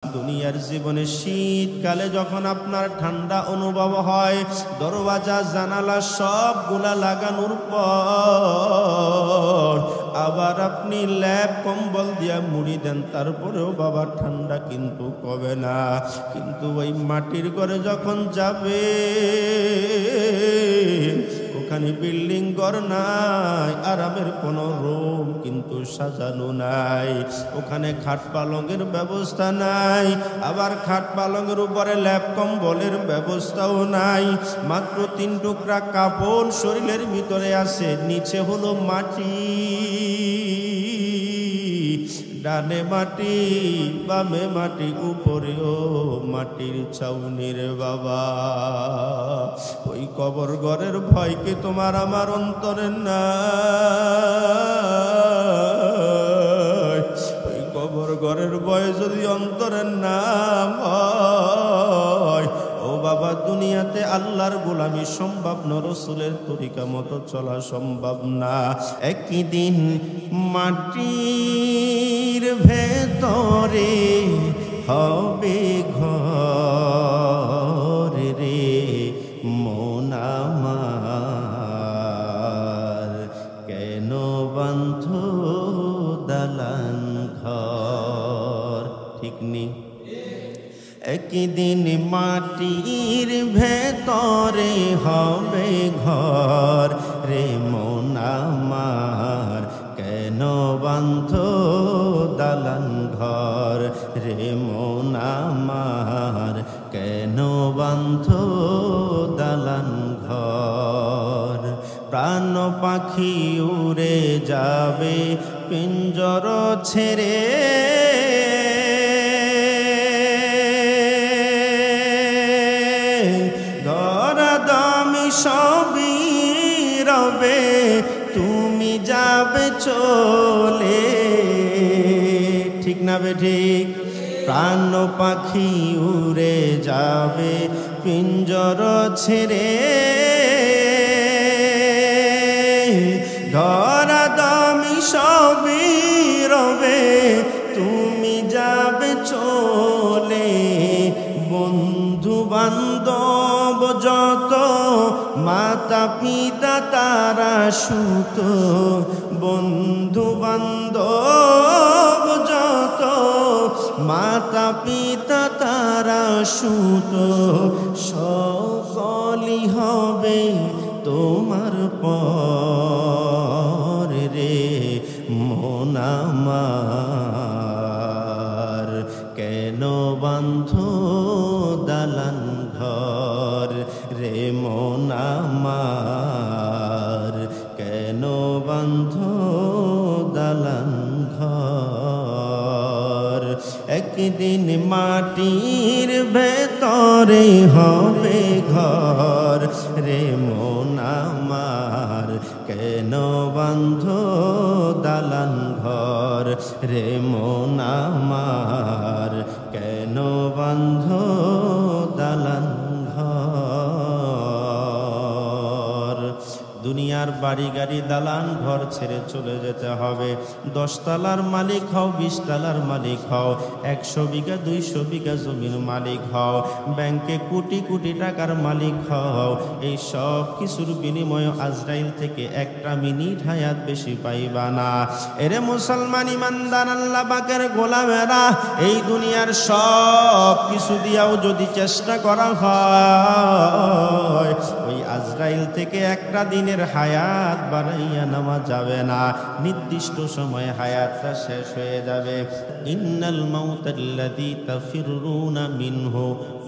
দুনিয়ার জীবনে শীতকালে যখন আপনার ঠান্ডা অনুভব হয়, দরওয়াজা জানালা সবগুলা লাগানোর পর আবার আপনি ল্যাপ কম্বল দিয়া মুড়ি দেন, তারপরেও বাবা ঠান্ডা কিন্তু কমে না। কিন্তু ওই মাটির ঘরে যখন যাবে, ওখানে বিল্ডিং ঘর নাই, আরামের কোনো রুম কিন্তু সাজানো নাই, ওখানে খাট পালঙের ব্যবস্থা নাই, আবার খাট পালঙের উপরে ল্যাপ কম্বলের ব্যবস্থাও নাই। মাত্র 3 টুকরা কাপড় শরীরের ভিতরে আছে, নিচে হলো মাটি, ডানে মাটি বামে মাটি, উপরেও মাটির ছাউনির বাবা। ওই কবর ঘরের ভয় কি তোমার আমার অন্তরে নাই? ওই কবর ঘরের ভয় যদি অন্তরে না হয়, ও বাবা, দুনিয়াতে আল্লাহর গোলামি সম্ভব না, রাসূলের তরিকা মতো চলা সম্ভব না। একই দিন মাটির ভেতরে হবে ঘর রে মন আমার, কেন বাঁধ দালান ঘর? ঠিক নেই? একই দিন মাটির ভেতরে হবে ঘর রে মন আমার, কেন বাঁধ দালান ঘর রে মন আমার, কেন বাঁধ দালান ঘর? প্রাণ পাখি উড়ে যাবে পিঞ্জর ছেড়ে, সবই রবে, তুমি যাবে চলে। ঠিক না বে ঠিক? প্রাণ পাখি উড়ে যাবে পিঞ্জর ছেড়ে, ধরা দামি সবই রবে, তুমি যাবে চলে। বন্ধু বান্ধব যত, মাতা পিতা তারা সুত, বন্ধু বান্ধব যত, মাতা পিতা তারা সুত, সকলই হবে তোমার পর রে মন আমার, কেন বাঁধ দালান ঘর রে মন আমার, কেন বাঁধ দালান ঘর? একদিন মাটির ভেতরে হবে ঘর রে মন আমার, কেন বাঁধ দালান ঘর রে মন আমার, কেন বাঁধ দালান ঘর? দুনিয়ার বাড়ি গাড়ি দালান ঘর ছেড়ে চলে যেতে হবে। 10 তলার মালিক হও, 20 তলার মালিক হও, 100 বিঘা 200 বিঘা জমির মালিক হও, ব্যাংকে কোটি কোটি টাকার মালিক হও, এই সব কিছুর বিনিময়ে আজরাইল থেকে 1 মিনিট হায়াত বেশি পাইবা না। এরে মুসলমান ইমানদার আল্লাহ পাকের গোলামেরা, এই দুনিয়ার সব কিছু দিয়াও যদি চেষ্টা করা হয়, ওই আজরাইল থেকে 1 দিনের হায়াত বাড়াইয়া নেওয়া যাবে না, নির্দিষ্ট সময়ে হায়াতটা শেষ হয়ে যাবে। ইন্নাল মাউতাল্লাযী তাফিরুনা মিনহু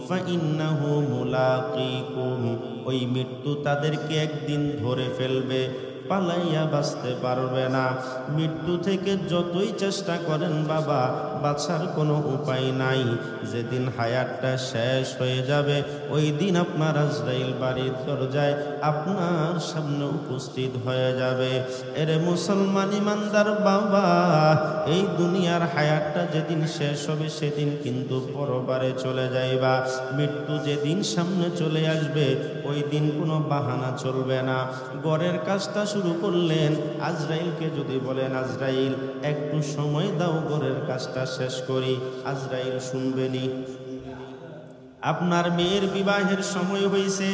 ফাইন্নাহু মুলাকীকুম, ওই মৃত্যু তাদেরকে একদিন ধরে ফেলবে, পালাইয়া বাঁচতে পারবে না। মৃত্যু থেকে যতই চেষ্টা করেন বাবা, বাঁচার কোনো উপায় নাই। যেদিন হায়াতটা শেষ হয়ে যাবে, ওই দিন আপনার আজরাইল বাড়ির দরজায় আপনার সামনে উপস্থিত হয়ে যাবে। এরে মুসলমান ইমানদার বাবা, এই দুনিয়ার হায়াতটা যেদিন শেষ হবে, সেদিন কিন্তু পরবারে চলে যাইবা। মৃত্যু যেদিন সামনে চলে আসবে, ওই দিন কোনো বাহানা চলবে না। ঘরের কাজটা শুরু করলেন, আজরাইলকে যদি বলেন আজরাইল একটু সময় দাও ঘরের কাজটা শেষ করি, আজরাইল শুনবেনি। আপনার মেয়ের বিবাহের সময় হয়েছে,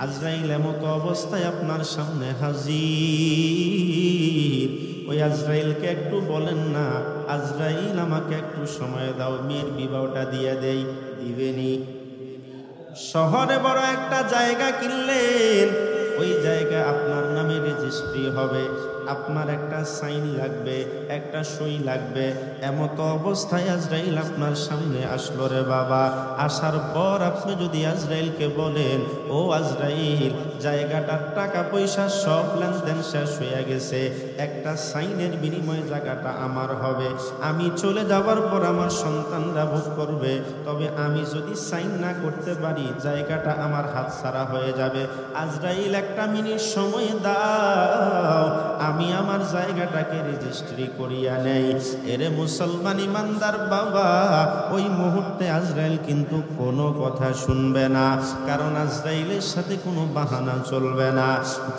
আজরাইল এমতো অবস্থায় আপনার সামনে হাজির। ওই আজরাইলকে একটু বলেন না, আজরাইল আমাকে একটু সময় দাও, মেয়ের বিবাহটা দিয়ে দেই, দিবেনি? শহরে বড় একটা জায়গা কিনলেন, ওই জায়গা আপনার নামে রেজিস্ট্রি হবে, আপনার একটা সাইন লাগবে, একটা সই লাগবে। এমতো অবস্থায় আজরাইল আপনার সামনে আসলো রে বাবা। আসার পর আপনি যদি আজরাইলকে বলেন, ও আজরাইল, জায়গাটার টাকা পয়সা সব লেনদেন শেষ হয়ে গেছে, একটা সাইনের বিনিময়ে জায়গাটা আমার হবে, আমি চলে যাওয়ার পর আমার সন্তানরা ভোগ করবে, তবে আমি যদি সাইন না করতে পারি জায়গাটা আমার হাতছাড়া হয়ে যাবে। আজরাইল একটা মিনিট সময় দাও, আমি আমার জায়গাটাকে রেজিস্ট্রি করিয়া নেই। এরে মুসলমান ইমানদার বাবা, ওই মুহূর্তে আজরাইল কিন্তু কোনো কথা শুনবে না, কারণ আজরাইলের সাথে কোনো বাহানা চলবে না।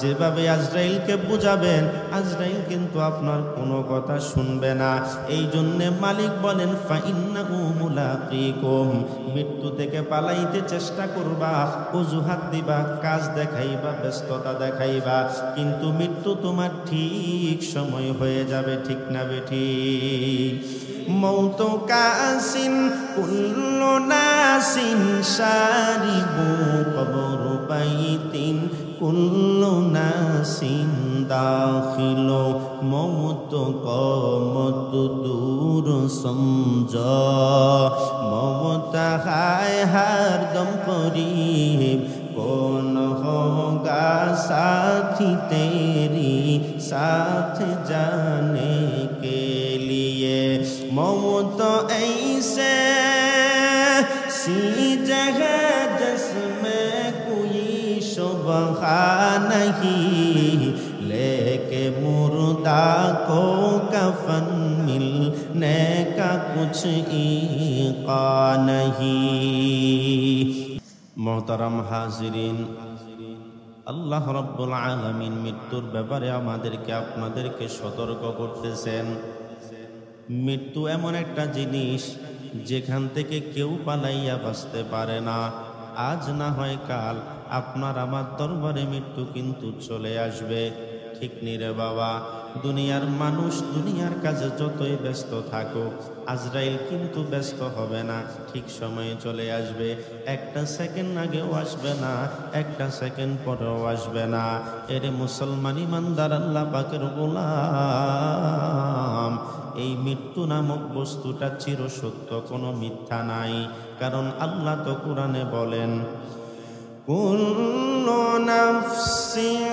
যেভাবে আজরাইলকে বুঝাবেন, আজরাইল কিন্তু আপনার কোনো কথা শুনবে না। এই জন্যে মালিক বলেন, ফাইন্নাহু মুলাকিকুম, মৃত্যু থেকে পালাইতে চেষ্টা করবা, অজুহাত দিবা, কাজ দেখাইবা, ব্যস্ততা দেখাইবা, কিন্তু মৃত্যু তোমার ঠিক সময় হয়ে যাবে, ঠিক না বেঠিক? মৌত কাসিন কুল্লু নাসিন শারিবু কবর বাইতিন কুল্লু নাসিন দাখিলো, মৌত কমত দূর সমঝ, মমতা হায় হরদম করিব, कौन होगा साथी तेरी साथ जाने के लिए। मौत ऐसे सी जगह जिसमें कोई शुबह नहीं, लेके मुर्दा को कफन मिलने का कुछ इक़ा नहीं। मोहतरम हाजिरिन, আল্লাহ রব্বুল আলামিন মৃত্যুর ব্যাপারে আমাদেরকে আপনাদেরকে সতর্ক করতেছেন। মৃত্যু এমন একটা জিনিস যেখান থেকে কেউ পালাইয়া বাঁচতে পারে না। আজ না হয় কাল আপনার আমার দরবারে মৃত্যু কিন্তু চলে আসবে, ঠিক নি রে বাবা? দুনিয়ার মানুষ দুনিয়ার কাজে যতই ব্যস্ত থাকুক, আজরাইল কিন্তু ব্যস্ত হবে না, ঠিক সময়ে চলে আসবে। একটা সেকেন্ড আগেও আসবে না, একটা সেকেন্ড পরেও আসবে না। এরে মুসলমান ইমানদার আল্লাহ পাকের গোলাম, এই মৃত্যু নামক বস্তুটা চিরসত্য, কোনো মিথ্যা নাই। কারণ আল্লাহ তো কোরআনে বলেন, কুল্লু নাফসিন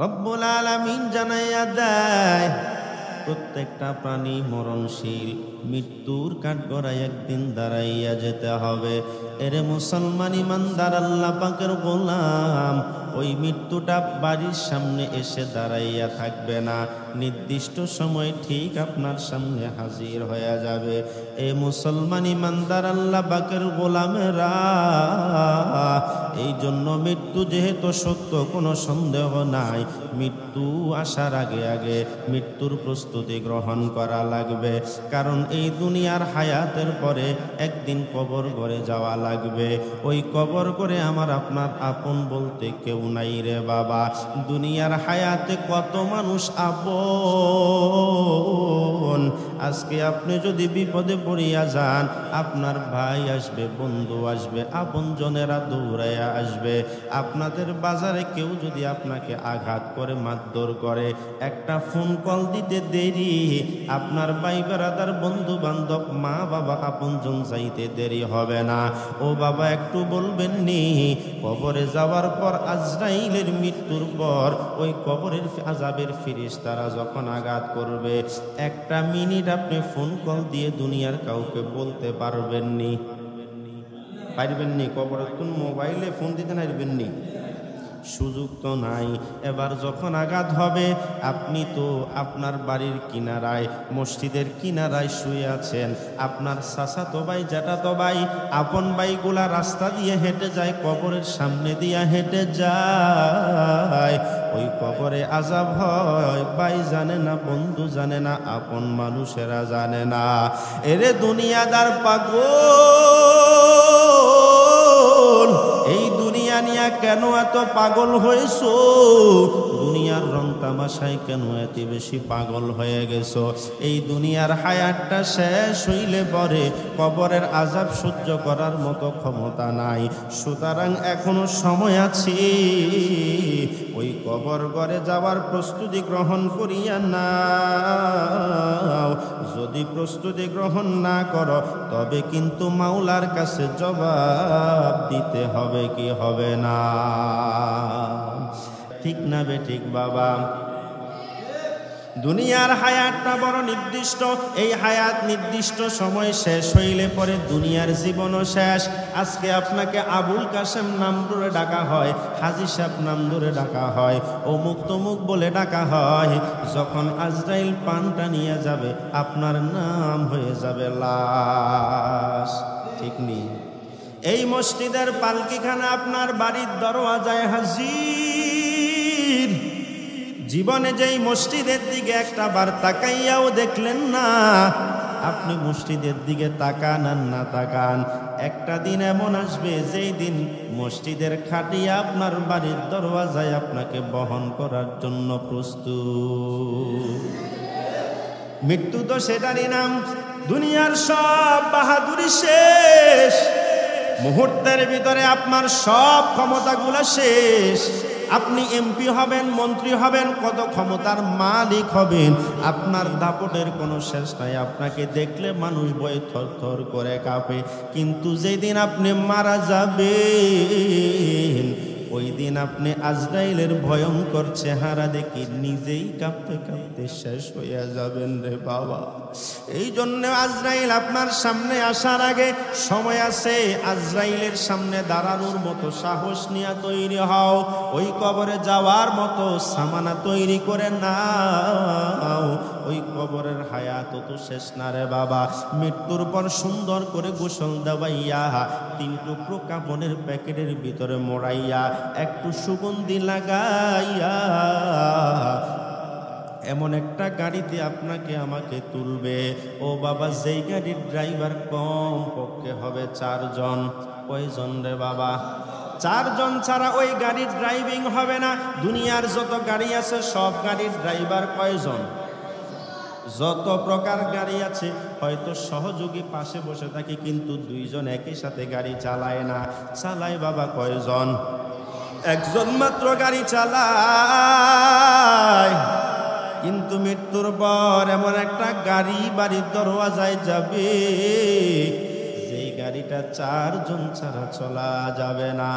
রব্বুল আলামিন জানাইয়া দেয়, প্রত্যেকটা প্রাণী মরণশীল, মৃত্যুর কাঠগড়ায় একদিন দাঁড়াইয়া যেতে হবে। এরে মুসলমান ইমানদার আল্লাহ পাকের গোলাম, ওই মৃত্যুটা বাড়ির সামনে এসে দাঁড়াইয়া থাকবে না, নির্দিষ্ট সময় ঠিক আপনার সামনে হাজির হয়ে যাবে। এ মুসলমান ইমানদার আল্লাহ পাকের গোলামেরা, এই জন্য মৃত্যু যেহেতু সত্য, কোনো সন্দেহ নাই, মৃত্যু আসার আগে আগে মৃত্যুর প্রস্তুতি গ্রহণ করা লাগবে। কারণ এই দুনিয়ার হায়াতের পরে একদিন কবর ঘরে যাওয়া লাগবে। ওই কবর ঘরে আমার আপনার আপন বলতে কেউ নাই রে বাবা। দুনিয়ার হায়াতে কত মানুষ আপন, আজকে আপনি যদি বিপদে পড়িয়া যান, আপনার ভাই আসবে, বন্ধু আসবে, আপন জনেরা দৌড়াইয়া আসবে। আপনাদের বাজারে কেউ যদি আপনাকে আঘাত করে, মারধর করে, একটা ফোন কল দিতে দেরি, আপনার ভাই বেড়াদার, বন্ধু বান্ধব, মা বাবা, আপনজন যাইতে দেরি হবে না। ও বাবা, একটু বলবেন নি, কবরে যাওয়ার পর আজরাইলের মৃত্যুর পর ওই কবরের আযাবের ফেরেশতারা যখন আঘাত করবে, একটা মিনিট আপনি ফোন কল দিয়ে দুনিয়ার কাউকে বলতে পারবেন নি? কবরে কোন মোবাইলে ফোন দিতে পারবেন নি? সুযোগ তো নাই। এবার যখন আঘাত হবে, আপনি তো আপনার বাড়ির কিনারায়, মসজিদের কিনারায় শুয়ে আছেন, আপনার চাচাতো ভাই, জ্যাঠাতো ভাই, আপন ভাইগুলা রাস্তা দিয়ে হেঁটে যায়, কবরের সামনে দিয়া হেঁটে যায়। ওই কবরে আযাব হয়, ভাই জানে না, বন্ধু জানে না, আপন মানুষেরা জানে না। এরে দুনিয়াদার পাগল, এই দুনিয়া নিয়া কেন এত পাগল হয়েছো? দুনিয়ার রং তামাশায় কেন এত বেশি পাগল হয়ে গেছো? এই দুনিয়ার হায়াতটা শেষ হইলে পরে কবরের আযাব সহ্য করার মতো ক্ষমতা নাই। সুতরাং এখনো সময় আছে, ওই কবর ঘরে যাওয়ার প্রস্তুতি গ্রহণ করিয়া নাও। যদি প্রস্তুতি গ্রহণ না করো, তবে কিন্তু মাওলার কাছে জবাব দিতে হবে কি হবে না? ঠিক না বেঠিক বাবা? দুনিয়ার হায়াতটা বড় নির্দিষ্ট। এই হায়াত নির্দিষ্ট সময় শেষ হইলে পরে দুনিয়ার জীবনও শেষ। আজকে আপনাকে আবুল কাসেম নাম ধরে ডাকা হয়, হাজী সাহেব নাম ধরে ডাকা হয়, অমুক তমুক বলে ডাকা হয়। যখন আজরাইল পানটা নিয়ে যাবে, আপনার নাম হয়ে যাবে লাশ। ঠিক নেই? এই মসজিদের পালকিখানা আপনার বাড়ির দরওয়াজায় হাজির। জীবনে যেই মসজিদের দিকে একটা বার তাকাইয়াও দেখলেন না, আপনি মসজিদের দিকে তাকান আর না তাকান, একটা দিন এমন আসবে যেই দিন মসজিদের খাটিয়া আপনার বাড়ির দরওয়াজায় আপনাকে বহন করার জন্য প্রস্তুত। মৃত্যু তো সেটারই নাম। দুনিয়ার সব বাহাদুরি শেষ, মুহূর্তের ভিতরে আপনার সব ক্ষমতাগুলো শেষ। আপনি এমপি হবেন, মন্ত্রী হবেন, কত ক্ষমতার মালিক হবেন, আপনার দাপটের কোনো শেষ নাই। আপনাকে দেখলে মানুষ ভয়ে থরথর করে কাঁপে। কিন্তু যেদিন আপনি মারা যাবেন, ওই দিন আপনি আজরাইলের ভয়ঙ্কর চেহারা দেখে নিজেই কাঁপতে কাঁপতে শেষ হইয়া যাবেন রে বাবা। এই জন্য আজরাইল আপনার সামনে আসার আগে সময় আছে। আজরাইলের সামনে দাঁড়ানোর মতো সাহস নিয়ে তৈরি হও, ওই কবরে যাওয়ার মতো সামানা তৈরি করে নাও। ওই কবরের হায়াত তো শেষ না রে বাবা। মৃত্যুর পর সুন্দর করে গোসল দেওয়াইয়া, 3 টুকরো কাপড়ের প্যাকেটের ভিতরে মোড়াইয়া, একটু সুগন্ধি লাগাইয়া এমন একটা গাড়িতে আপনাকে আমাকে তুলবে। ও বাবা, যেই গাড়ির ড্রাইভার কম পক্ষে হবে 4 জন। কয়জন রে বাবা? 4 জন ছাড়া ওই গাড়ির ড্রাইভিং হবে না। দুনিয়ার যত গাড়ি আছে সব গাড়ির ড্রাইভার কয়জন? যত প্রকার গাড়ি আছে, হয়তো সহযোগী পাশে বসে থাকে, কিন্তু 2 জন একই সাথে গাড়ি চালায় না। চালায় বাবা কয়জন? 1 জন মাত্র গাড়ি চালায়। কিন্তু মৃত্যুর পর এমন একটা গাড়ি বাড়ির দরওয়াজায় যাবে, যেই গাড়িটা 4 জন ছাড়া চলা যাবে না।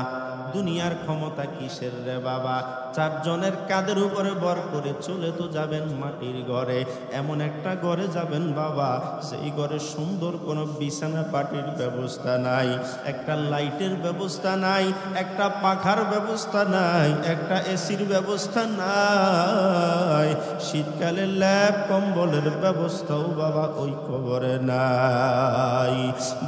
দুনিয়ার ক্ষমতা কিসের রে বাবা? 4 জনের কাঁধের উপরে ভর করে চলে তো যাবেন মাটির ঘরে। এমন একটা ঘরে যাবেন বাবা, সেই ঘরে সুন্দর কোনো বিছানা পাটির ব্যবস্থা নাই, একটা লাইটের ব্যবস্থা নাই, একটা পাখার ব্যবস্থা নাই, একটা এসির ব্যবস্থা নাই। শীতকালে ল্যাপ কম্বলের ব্যবস্থাও বাবা ওই কবরে নাই।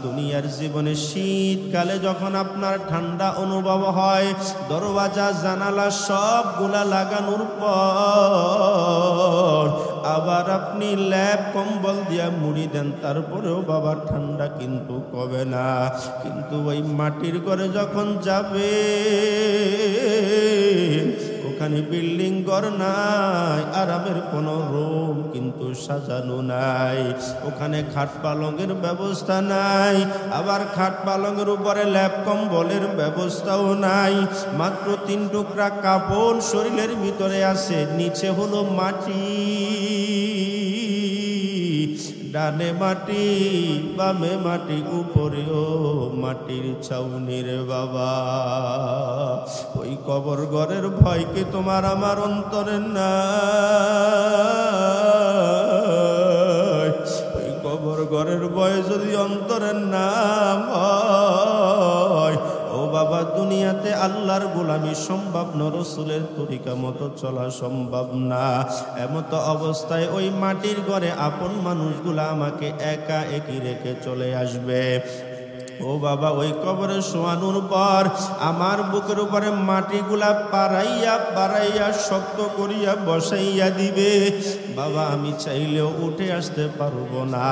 দুনিয়ার জীবনে শীতকালে যখন আপনার ঠান্ডা অনুভব হয়, দরওয়াজা জানালা সবগুলা লাগানোর পর আবার আপনি ল্যাপ কম্বল দিয়া মুড়ি দেন, তারপরেও বাবা ঠান্ডা কিন্তু কমে না। কিন্তু ওই মাটির ঘরে যখন যাবে, ওখানে বিল্ডিং ঘর নাই, আরামের কোনো রুম কিন্তু সাজানো নাই, ওখানে খাট পালঙের ব্যবস্থা নাই, আবার খাট পালঙের উপরে ল্যাপ কম্বলের ব্যবস্থাও নাই। মাত্র 3 টুকরা কাপড় শরীরের ভিতরে আছে, নিচে হলো মাটি। ডানে মাটি, বামে মাটি, উপরেও মাটির ছাউনির বাবা। ওই কবর ঘরের ভয় কি তোমার আমার অন্তরে নাই? ওই কবর ঘরের ভয় যদি অন্তরের নাম হয়, ও ও বাবা দুনিয়াতে আল্লাহর গোলামি সম্ভব না, রাসূলের তরিকা মতো চলা সম্ভব না। এমত অবস্থায় ওই মাটির ঘরে আপন মানুষগুলা আমাকে একা একই রেখে চলে আসবে। ও বাবা ওই কবরে শোয়ানোর পর আমার বুকের উপরে মাটিগুলা পাড়াইয়া পাড়াইয়া শক্ত করিয়া বসাইয়া দিবে। বাবা আমি চাইলেও উঠে আসতে পারবো না,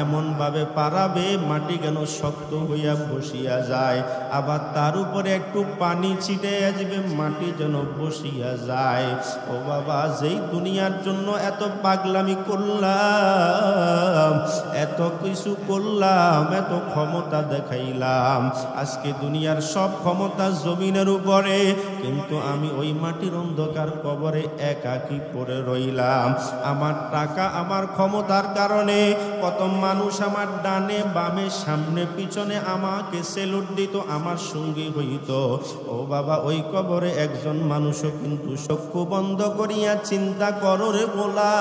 এমনভাবে পাড়াবে মাটি যেন শক্ত হইয়া বসিয়া যায়। আবার তার উপরে একটু পানি ছিটাইয়া দিবে, মাটি যেন বসিয়া যায়। ও বাবা যেই দুনিয়ার জন্য এত পাগলামি করলাম, এত কিছু করলাম, এত ক্ষমতা দেখাইলাম, আজকে দুনিয়ার সব ক্ষমতা জমিনের উপরে, কিন্তু আমি ওই মাটির অন্ধকার কবরে একাকী পড়ে রইলাম। আমার টাকা আমার ক্ষমতার কারণে কত মানুষ আমার ডানে বামে সামনে পিছনে আমাকে সেলুট দিত, আমার সঙ্গী হইত। ও বাবা ওই কবরে একজন মানুষও কিন্তু চক্ষু বন্ধ করিয়া চিন্তা করো রে গোলাম,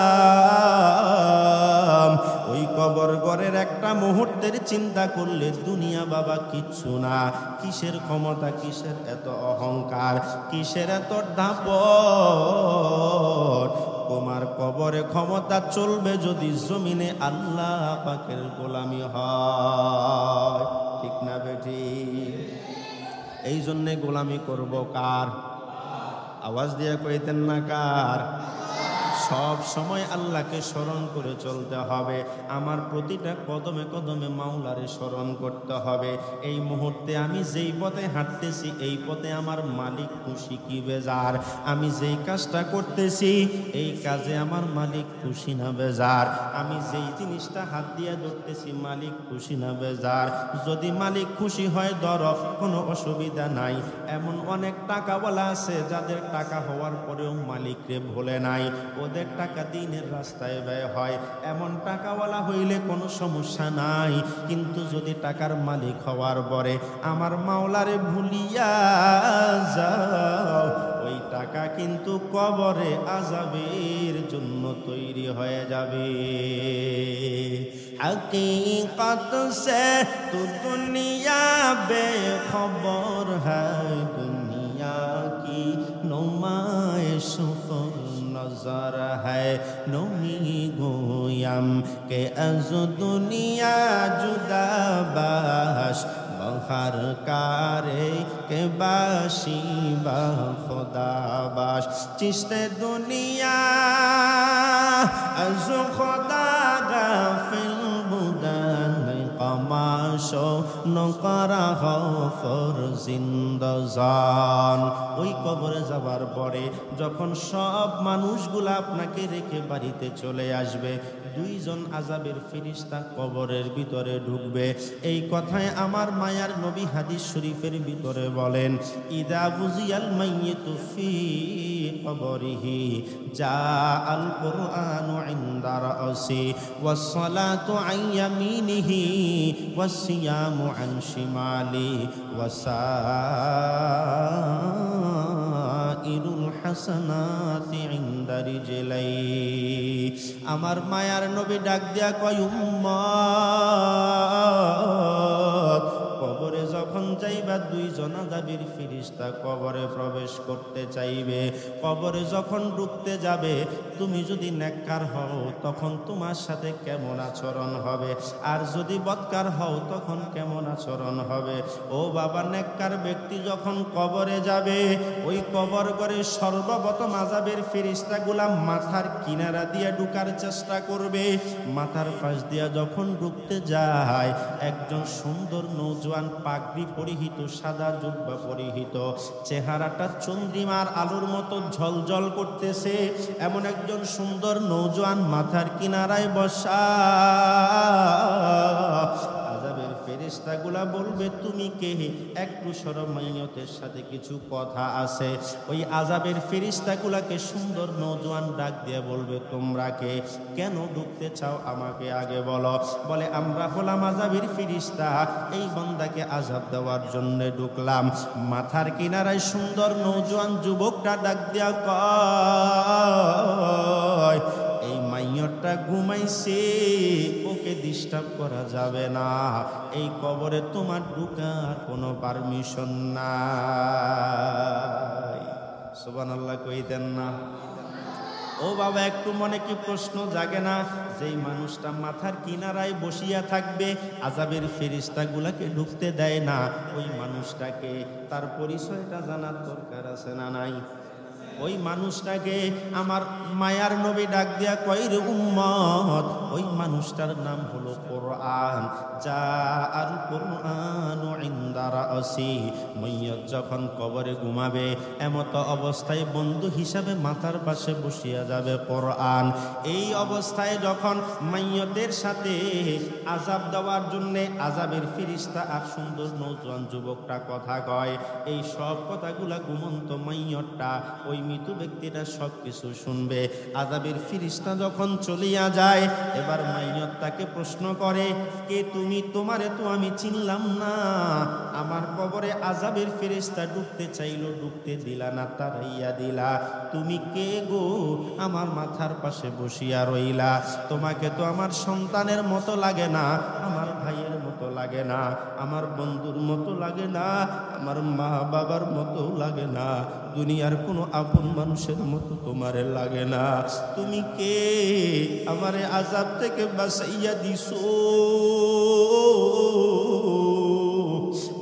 ওই কবর ঘরের একটা মুহূর্তের চিন্তা করলে দুনিয়া বাবা কিচ্ছু না। কিসের ক্ষমতা, কিসের এত অহংকার, কিসের এত দাপট? তোমার কবরে ক্ষমতা চলবে যদি জমিনে আল্লাহ পাকের গোলামি হয়, ঠিক না বেটি? এই জন্যে গোলামি করব কার? আওয়াজ দিয়ে কইতেন না কার? সব সময় আল্লাহকে স্মরণ করে চলতে হবে। আমার প্রতিটা কদমে কদমে মাওলারে স্মরণ করতে হবে। এই মুহূর্তে আমি যেই পথে হাঁটতেছি এই পথে আমার মালিক খুশি কি বেজার, আমি যেই কাজটা করতেছি এই কাজে আমার মালিক খুশি না বেজার, আমি যেই জিনিসটা হাত দিয়ে ধরতেছি মালিক খুশি না বেজার। যদি মালিক খুশি হয় ধরো কোনো অসুবিধা নাই। এমন অনেক টাকাওয়ালা আছে যাদের টাকা হওয়ার পরেও মালিকরে ভোলে নাই, ওদের টাকা দিনের রাস্তায় ব্যয় হয়। এমন টাকাওয়ালা হইলে কোনো সমস্যা নাই, কিন্তু যদি টাকার মালিক হওয়ার পরে আমার মাওলারে ভুলিয়া যাও, ওই টাকা কিন্তু কবরে আযাবের জন্য তৈরি হয়ে যাবে। हकीकत से तो दुनिया बेखबर है, दुनिया की नुमाइश पर नजर है। नमी गोयम के अज दुनिया जुदा बाश बहर कारे के बाशी बा खुदा बाश। चिश्ते दुनिया अज खुदा गाफिल बुदन कमाशो नकरा खफर जिंदजान। ওই কবরে যাবার পরে যখন সব মানুষগুলা আপনাকে রেখে বাড়িতে চলে আসবে, দুইজন আযাবের ফেরেশতা কবরের ভিতরে ঢুকবে। এই কথায় আমার মায়ার নবী হাদিস শরীফের ভিতরে বলেন, ইদা বুজিয়াল মাইয়িতু ফি কবরিহি জাআল কুরআনু ইনদা রাসি ওয়াস সালাতু আন ইয়ামিনিহি ওয়াস সিয়ামু আন শিমালি ওয়াসাইরুল হাসানাতি ইনদা রিজলাই। আমার মায়ার নবী ডাক দিয়া কয়, উম্মত কবরে যখন যাইবা দুইজন আযাবের ফেরেশতা কবরে প্রবেশ করতে চাইবে। কবরে যখন ঢুকতে যাবে তুমি যদি নেককার হও তখন তোমার সাথে কেমন আচরণ হবে, আর যদি বদকার হও তখন কেমন আচরণ হবে। ও বাবা নেককার ব্যক্তি যখন কবরে যাবে ওই কবর ঘরে সর্বপ্রথম আযাবের ফেরেশতাগুলা মাথার কিনারা দিয়ে ঢুকার চেষ্টা করবে। মাথার পাশ দিয়া যখন ঢুকতে যায় একজন সুন্দর নওজোয়ান পাগড়ি পরিহিত সাদা জুব্বা পরিহিত চেহারাটা চন্দ্রিমার আলোর মতো ঝলঝল করতেছে এমন একজন সুন্দর নওজোয়ান মাথার কিনারায় বসা। আযাবের ফেরেশতাগুলা বলবে, তুমি কে? একটু শরমাইয়তের সাথে কিছু কথা আছে। ওই আযাবের ফেরেশতাগুলাকে সুন্দর নওজোয়ান ডাক দিয়ে বলবে, তোমরা কে? কেন ঢুকতে চাও আমাকে আগে বলো। বলে, আমরা হলাম আযাবের ফেরেশতা, এই বান্দাকে আযাব দেওয়ার জন্য ঢুকলাম। মাথার কিনারায় সুন্দর নওজোয়ান যুবকটা ডাক দিয়া কয়, এই মাইয়ত মাইয়তটা ঘুমাইছে, ওকে ডিস্টার্ব করা যাবে না। এই কবরে তোমার ঢুকার কোনো পারমিশন নাই। সুবহানাল্লাহ কইতেন না? ও বাবা, একটু মনে কি প্রশ্ন জাগে না? যেই মানুষটা মাথার কিনারায় বসিয়া থাকবে, আযাবের ফেরেশতাগুলোকে ঢুকতে দেয় না, ওই মানুষটাকে তার পরিচয়টা জানার দরকার আছে না নাই? ওই মানুষটাকে আমার মায়ার নবী ডাক দিয়া কয়, রে উম্মত, ওই মানুষটার নাম হলো কোরআন। যা আল কোরআন ইনদা রাসি। মাইয়ত যখন কবরে ঘুমাবে, এমত অবস্থায় বন্ধু হিসাবে মাথার পাশে বসিয়া যাবে কোরআন। এই অবস্থায় যখন মাইয়তের সাথে আযাব দেওয়ার জন্য আযাবের ফেরেশতা আর সুন্দর নওজোয়ান যুবকটা কথা কয়, এই সব কথাগুলা ঘুমন্ত মাইয়তটা, ওই মৃত ব্যক্তিটা সব কিছু শুনবে। আযাবের ফেরেশতা যখন চলিয়া যায়, এবার মাইয়ত তাকে প্রশ্ন করে, কে তুমি? তোমারে তো আমি চিনলাম না। আমার কবরে আযাবের ফেরেশতা ঢুকতে চাইলো, ঢুকতে দিলা না, তাড়াইয়া দিলা। তুমি কে গো? আমার মাথার পাশে বসিয়া রইলা। তোমাকে তো আমার সন্তানের মতো লাগে না, আমার ভাইয়ের মতো লাগে না, আমার বন্ধুর মতো লাগে না, আমার মা বাবার মতো লাগে না, দুনিয়ার কোনো আপন মানুষের মতো তোমারে লাগে না। তুমি কে? আমারে আযাব থেকে বাঁচাইয়া দিছো।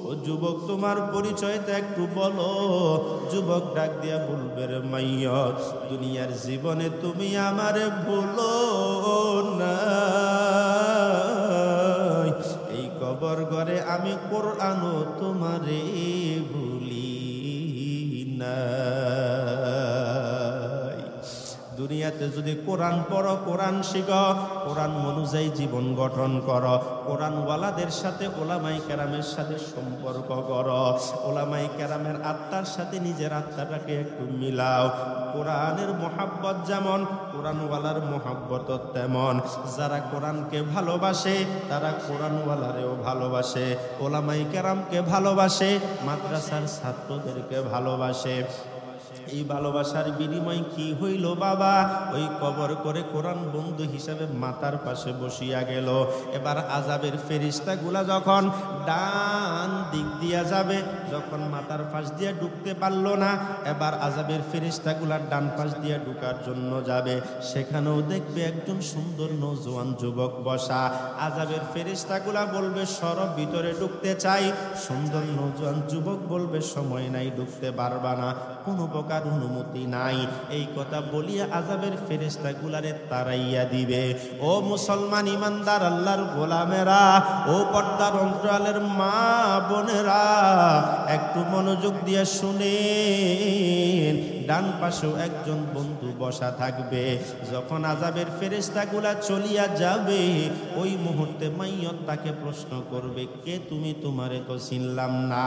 ও যুবক, তোমার পরিচয়টা একটু বলো। যুবক ডাক দিয়া বলবে, রে মাইয়ত, দুনিয়ার জীবনে তুমি আমারে ভুলো না, এই কবর ঘরে আমি কোরআনও তোমারে ভুলি না। দুনিয়াতে যদি কোরআন পড়ো, কোরআন শিখো, কোরআন অনুযায়ী জীবন গঠন করো, কোরআনওয়ালাদের সাথে ওলামায়ে কেরামের সাথে সম্পর্ক করো, ওলামায়ে কেরামের আত্মার সাথে নিজের আত্মাটাকে একটু মিলাও। কোরআনের মহাব্বত যেমন, কোরআনওয়ালার মহাব্বত তেমন। যারা কোরআনকে ভালোবাসে তারা কোরআনওয়ালারেও ভালোবাসে, ওলামায়ে কেরামকে ভালোবাসে, মাদ্রাসার ছাত্রদেরকে ভালোবাসে। এই ভালোবাসার বিনিময় কি হইল বাবা? ওই কবর করে কোরআন বন্ধু হিসাবে মাথার পাশে বসিয়া গেল। এবার আযাবের ফেরেশতাগুলা যখন ডান দিক দিয়া যাবে, যখন মাথার পাশ দিয়া ঢুকতে পারলো না, এবার আযাবের ফেরেশতাগুলা ডান পাশ দিয়া ঢুকার জন্য যাবে। সেখানেও দেখবে একজন সুন্দর নওজোয়ান যুবক বসা। আযাবের ফেরেশতাগুলা বলবে, সরব, ভিতরে ঢুকতে চাই। সুন্দর নওজোয়ান যুবক বলবে, সময় নাই, ঢুকতে পারবা না, কোনো প্রকার অনুমতি নাই। এই কথা বলিয়া আযাবের ফেরেশতাগুলারে তাড়াইয়া দিবে। ও মুসলমান ইমানদার আল্লাহর গোলামেরা, ও পর্দার অন্তরালের মা বোনেরা, একটু মনোযোগ দিয়ে শুনেন। ডান পাশেও একজন বন্ধু বসা থাকবে। যখন আযাবের ফেরেশতাগুলা চলিয়া যাবে, ওই মুহূর্তে মাইয়ত তাকে প্রশ্ন করবে, কে তুমি? তোমারে তো চিনলাম না।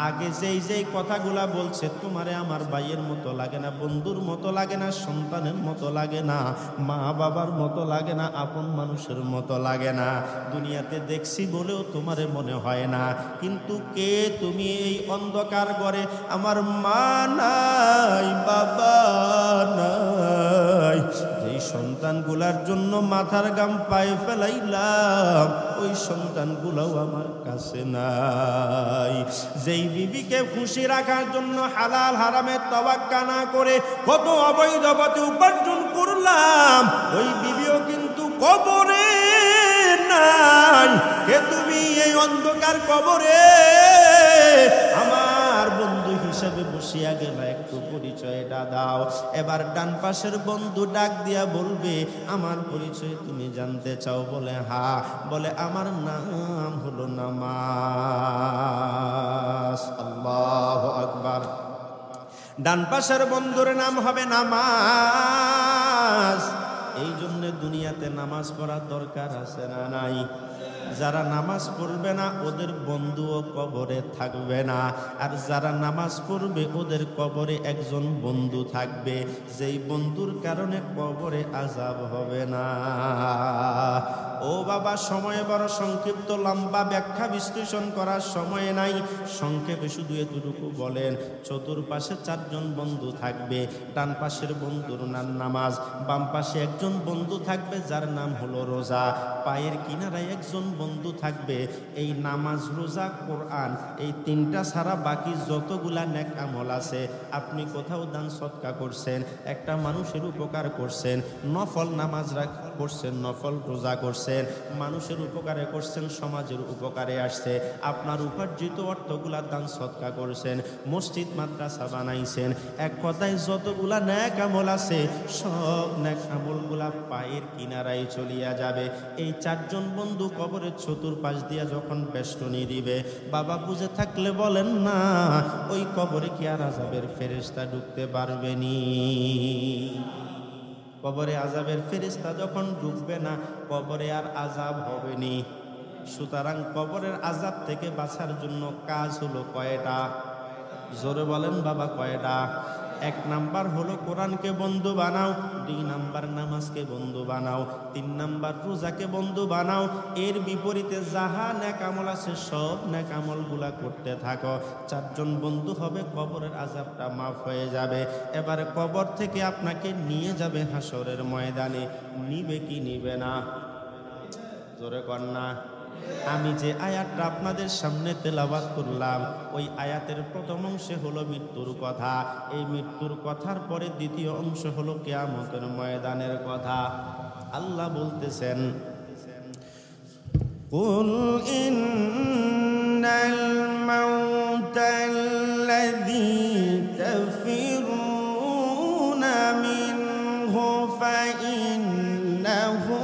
আগে যেই কথাগুলা বলছে, তোমারে আমার ভাইয়ের মতো লাগে না, বন্ধুর মতো লাগে না, সন্তানের মতো লাগে না, মা বাবার মতো লাগে না, আপন মানুষের মতো লাগে না, দুনিয়াতে দেখছি বলেও তোমারে মনে হয় না। কিন্তু কে তুমি? এই অন্ধকার ঘরে আমার মা নাই, বাবা নাই, যেই সন্তানগুলার জন্য মাথার গাম পায়ে ফেলাইলাম, ওই সন্তানগুলাও আমার কাছে নাই। যেই বিবিকে খুশি রাখার জন্য হালাল হারামের তাওয়াক্কা না করে কত অবৈধ পথে উপার্জন করলাম, ওই বিবিও কিন্তু কবরে নাই। কে তুমি? এই অন্ধকার কবরে আমার বন্ধু হিসেবে বসিয়া গেল, একটু পরিচয়টা দাও। এবার ডান পাশের বন্ধু ডাক দিয়া বলবে, আমার পরিচয় তুমি জানতে চাও? বলে হ্যাঁ। বলে, আমার নাম হলো নামাজ। আল্লাহু আকবার। ডান পাশের বন্ধুর নাম হবে নামাজ। এই জন্য দুনিয়াতে নামাজ পড়ার দরকার আছে না নাই? যারা নামাজ পড়বে না ওদের বন্ধুও কবরে থাকবে না, আর যারা নামাজ পড়বে ওদের কবরে একজন বন্ধু থাকবে, যেই বন্ধুর কারণে কবরে আযাব হবে না। ও বাবা, সময় বড় সংক্ষিপ্ত, লম্বা ব্যাখ্যা বিশ্লেষণ করার সময় নাই। সংক্ষেপে শুধু এতটুকু বলেন, চতুর্পাশে চারজন বন্ধু থাকবে। ডান পাশের বন্ধুর নাম নামাজ, বাম পাশে একজন বন্ধু থাকবে যার নাম হলো রোজা, পায়ের কিনারায় একজন বন্ধু থাকবে। এই নামাজ, রোজা, কোরআন, এই তিনটা ছাড়া বাকি যতগুলা নেক আমল আছে, আপনি কোথাও দান সদকা করছেন, একটা মানুষের উপকার করছেন, নফল নামাজ করছেন, নফল রোজা করছেন, মানুষের উপকারে করছেন, সমাজের উপকারে আসছে, আপনার উপার্জিত অর্থগুলা দান সদকা করছেন, মসজিদ মাদ্রাসা বানাইছেন, এক কথায় যতগুলা নেক আমল আছে সব নেক আমলগুলা পায়ের কিনারায় চলিয়া যাবে। এই চারজন বন্ধু কবরের চতুর্পাশ দিয়া যখন বেষ্টনী দিবে, বাবা বুঝে থাকলে বলেন না, ওই কবরে কি আর আযাবের ফেরেশতা ঢুকতে পারবেনি? কবরে আযাবের ফেরেশতা যখন ঢুকবে না, কবরে আর আযাব হবে নি। সুতরাং কবরের আযাব থেকে বাঁচার জন্য কাজ হলো কয়টা? জোরে বলেন বাবা, কয়টা? এক নাম্বার হলো কোরআনকে বন্ধু বানাও, দুই নাম্বার নামাজকে বন্ধু বানাও, তিন নাম্বার রোজাকে বন্ধু বানাও। এর বিপরীতে যাহা নেক আমল আছে সব নেক আমলগুলা করতে থাকো। চারজন বন্ধু হবে, কবরের আযাবটা মাফ হয়ে যাবে। এবারে কবর থেকে আপনাকে নিয়ে যাবে হাসরের ময়দানে, নিবে কি নিবে না? জোরে কন্যা। আমি যে আয়াতটা আপনাদের সামনে তেলাওয়াত করলাম, ওই আয়াতের প্রথম অংশে হলো মৃত্যুর কথা, এই মৃত্যুর কথার পরে দ্বিতীয় অংশ হলো কিয়ামতের ময়দানের কথা। আল্লাহ বলতেছেন, কুল ইন্নাল মাউতাল্লাযী তাফিরুনা মিনহু ফাইন্নাহু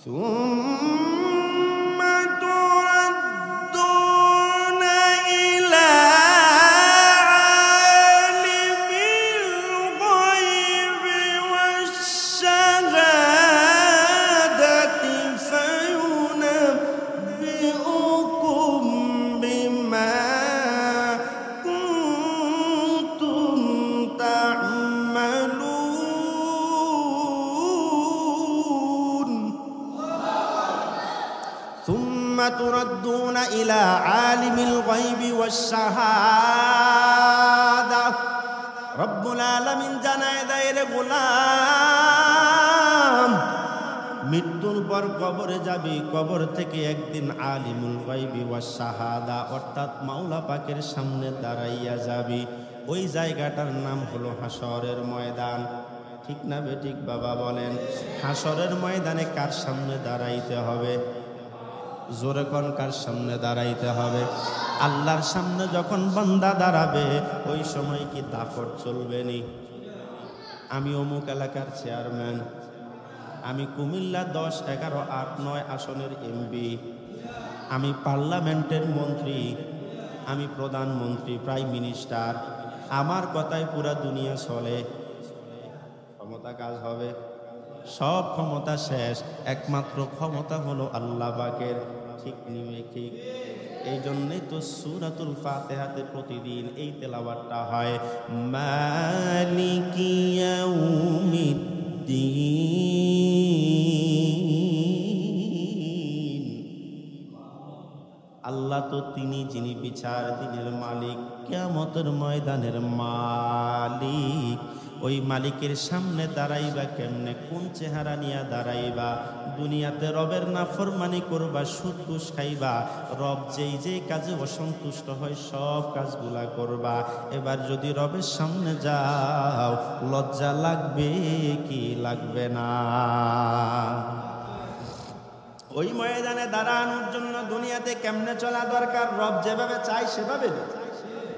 ثم تردون إلى عالم الغيب والشهادة فينبئكم بما كنتم تعملون ثم تردون إلى عالم الغيب والشهادة رب العالمين জানায় দেয়, রে গোলাম, মৃত্যুর পর কবরে যাবি, কবর থেকে একদিন আলিমুল গায়বি ওয়াস শাহাদা অর্থাৎ মাওলা পাকের সামনে দাঁড়াইয়া যাবি। ওই জায়গাটার নাম হলো হাসরের ময়দান। ঠিক না বেঠিক বাবা বলেন? হাসরের ময়দানে কার সামনে দাঁড়াইতে হবে? জোরে কোন, কার সামনে দাঁড়াইতে হবে? আল্লাহর সামনে যখন বান্দা দাঁড়াবে, ওই সময় কি দাফট চলবে নি? আমি অমুক এলাকার চেয়ারম্যান, আমি কুমিল্লা 10, 11, 8, 9 আসনের এমপি, আমি পার্লামেন্টের মন্ত্রী, আমি প্রধানমন্ত্রী, প্রাইম মিনিস্টার, আমার কথায় পুরা দুনিয়া চলে। ক্ষমতা কাজ হবে? সব ক্ষমতা শেষ, একমাত্র ক্ষমতা হলো আল্লাহ পাকের। ঠিক নিবে ঠিক। এই জন্যই তো সূরাতুল ফাতিহাতে প্রতিদিন এই তেলাওয়াতটা হয়, মালিকি ইয়াউমিদ্দিন। আল্লাহ তো তিনি যিনি বিচার দিনের মালিক, কিয়ামতের ময়দানের মালিক। ওই মালিকের সামনে দাঁড়াইবা কেমনে? কোন চেহারা নিয়ে দাঁড়াইবা? দুনিয়াতে রবের নাফরমানি করবা, সুদ ঘুষ খাইবা, রব যেই যেই কাজে অসন্তুষ্ট হয় সব কাজগুলা করবা। এবার যদি রবের সামনে যাও, লজ্জা লাগবে কি লাগবে না? ওই ময়দানে দাঁড়ানোর জন্য দুনিয়াতে কেমনে চলা দরকার? রব যেভাবে চাই সেভাবে,